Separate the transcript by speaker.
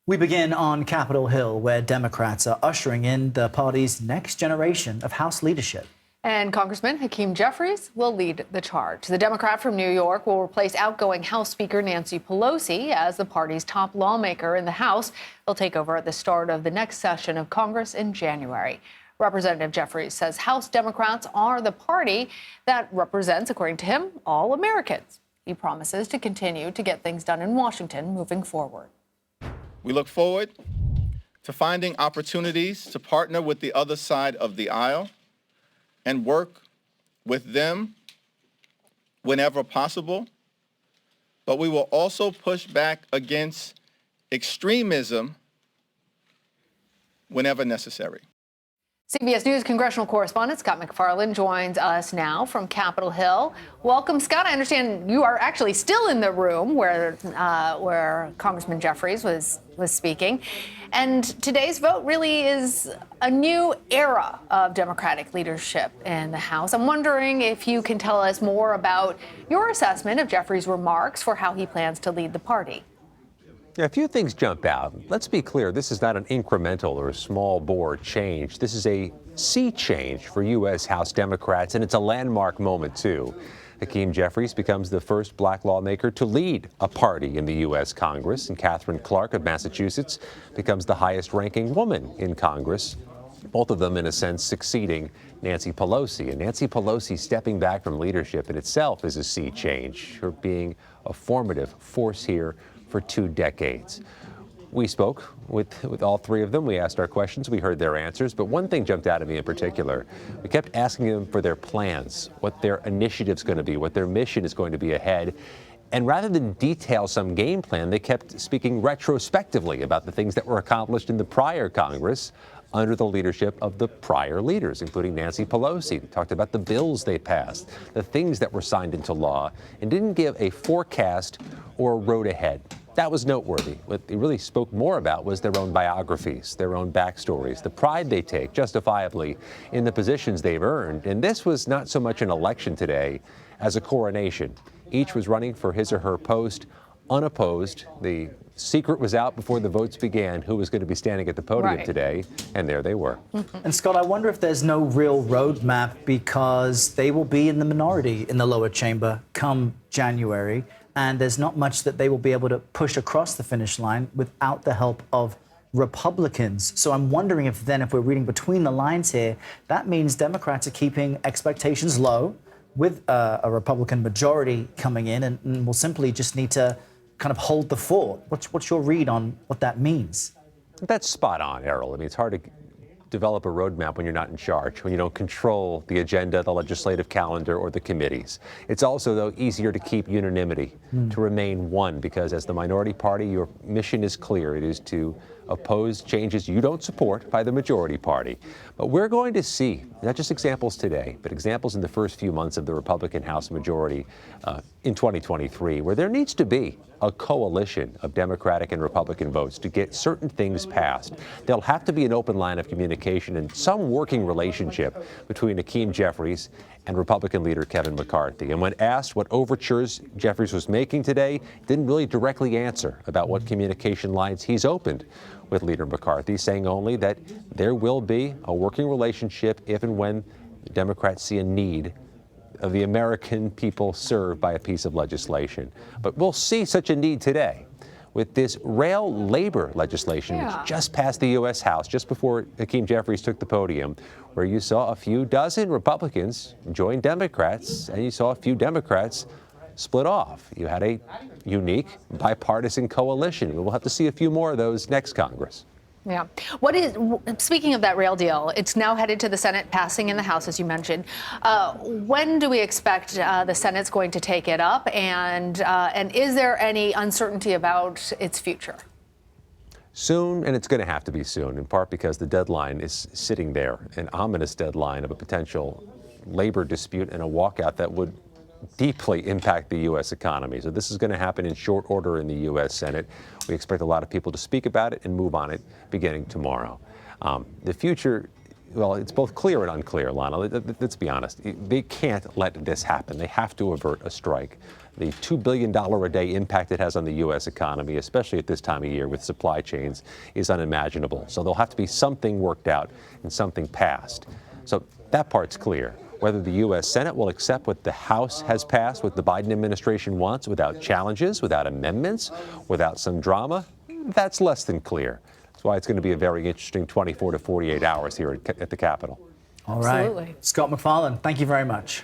Speaker 1: We begin on Capitol Hill, where Democrats are ushering in the party's next generation of House leadership.
Speaker 2: And Congressman Hakeem Jeffries will lead the charge. The Democrat from New York will replace outgoing House Speaker Nancy Pelosi as the party's top lawmaker in the House. He'll take over at the start of the next session of Congress in January. Representative Jeffries says House Democrats are the party that represents, according to him, all Americans. He promises to continue to get things done in Washington moving forward.
Speaker 3: We look forward to finding opportunities to partner with the other side of the aisle and work with them whenever possible. But we will also push back against extremism whenever necessary.
Speaker 2: CBS News congressional correspondent Scott MacFarlane joins us now from Capitol Hill. Welcome, Scott. I understand you are actually still in the room where Congressman Jeffries was speaking. And today's vote really is a new era of Democratic leadership in the House. I'm wondering if you can tell us more about your assessment of Jeffries' remarks for how he plans to lead the party.
Speaker 4: Yeah, a few things jump out. Let's be clear, this is not an incremental or a small bore change. This is a sea change for U.S. House Democrats, and it's a landmark moment, too. Hakeem Jeffries becomes the first black lawmaker to lead a party in the U.S. Congress, and Katherine Clark of Massachusetts becomes the highest-ranking woman in Congress, both of them, in a sense, succeeding Nancy Pelosi. And Nancy Pelosi stepping back from leadership in itself is a sea change, her being a formative force here for 2 decades. We spoke with all three of them. We asked our questions. We heard their answers. But one thing jumped out at me in particular. We kept asking them for their plans, what their initiative's going to be, what their mission is going to be ahead. And rather than detail some game plan, they kept speaking retrospectively about the things that were accomplished in the prior Congress under the leadership of the prior leaders, including Nancy Pelosi. They talked about the bills they passed, the things that were signed into law, and didn't give a forecast or a road ahead. That was noteworthy. What they really spoke more about was their own biographies, their own backstories, the pride they take, justifiably, in the positions they've earned. And this was not so much an election today as a coronation. Each was running for his or her post unopposed. The secret was out before the votes began who was going to be standing at the podium today, and there they were.
Speaker 1: And Scott, I wonder if there's no real roadmap because they will be in the minority in the lower chamber come January, and there's not much that they will be able to push across the finish line without the help of Republicans. So I'm wondering if we're reading between the lines here, that means Democrats are keeping expectations low with a Republican majority coming in, and will simply just need to kind of hold the fort. What's your read on what that means?
Speaker 4: That's spot on, Errol. I mean, it's hard to develop a roadmap when you're not in charge, when you don't control the agenda, the legislative calendar, or the committees. It's also, though, easier to keep unanimity, to remain one, because as the minority party, your mission is clear. It is to oppose changes you don't support by the majority party. But we're going to see not just examples today, but examples in the first few months of the Republican House majority in 2023, where there needs to be a coalition of Democratic and Republican votes to get certain things passed. There'll have to be an open line of communication and some working relationship between Hakeem Jeffries and Republican leader Kevin McCarthy. And when asked what overtures Jeffries was making today, didn't really directly answer about what communication lines he's opened with Leader McCarthy, saying only that there will be a working relationship if and when the Democrats see a need of the American people served by a piece of legislation. But we'll see such a need today with this rail labor legislation, which just passed the U.S. House just before Hakeem Jeffries took the podium, where you saw a few dozen Republicans join Democrats, and you saw a few Democrats split off. You had a unique bipartisan coalition. We'll have to see a few more of those next Congress.
Speaker 2: Yeah. Speaking of that rail deal, it's now headed to the Senate, passing in the House, as you mentioned. When do we expect the Senate's going to take it up? And is there any uncertainty about its future?
Speaker 4: Soon, and it's going to have to be soon, in part because the deadline is sitting there, an ominous deadline of a potential labor dispute and a walkout that would deeply impact the U.S. economy. So this is going to happen in short order in the U.S. Senate. We expect a lot of people to speak about it and move on it beginning tomorrow. The future, well, it's both clear and unclear, Lana. Let's be honest. They can't let this happen. They have to avert a strike. The $2 billion a day impact it has on the U.S. economy, especially at this time of year with supply chains, is unimaginable. So there'll have to be something worked out and something passed. So that part's clear. Whether the U.S. Senate will accept what the House has passed, what the Biden administration wants, without challenges, without amendments, without some drama, that's less than clear. That's why it's going to be a very interesting 24 to 48 hours here at the Capitol.
Speaker 1: All right.
Speaker 2: Absolutely.
Speaker 1: Scott MacFarlane, thank you very much.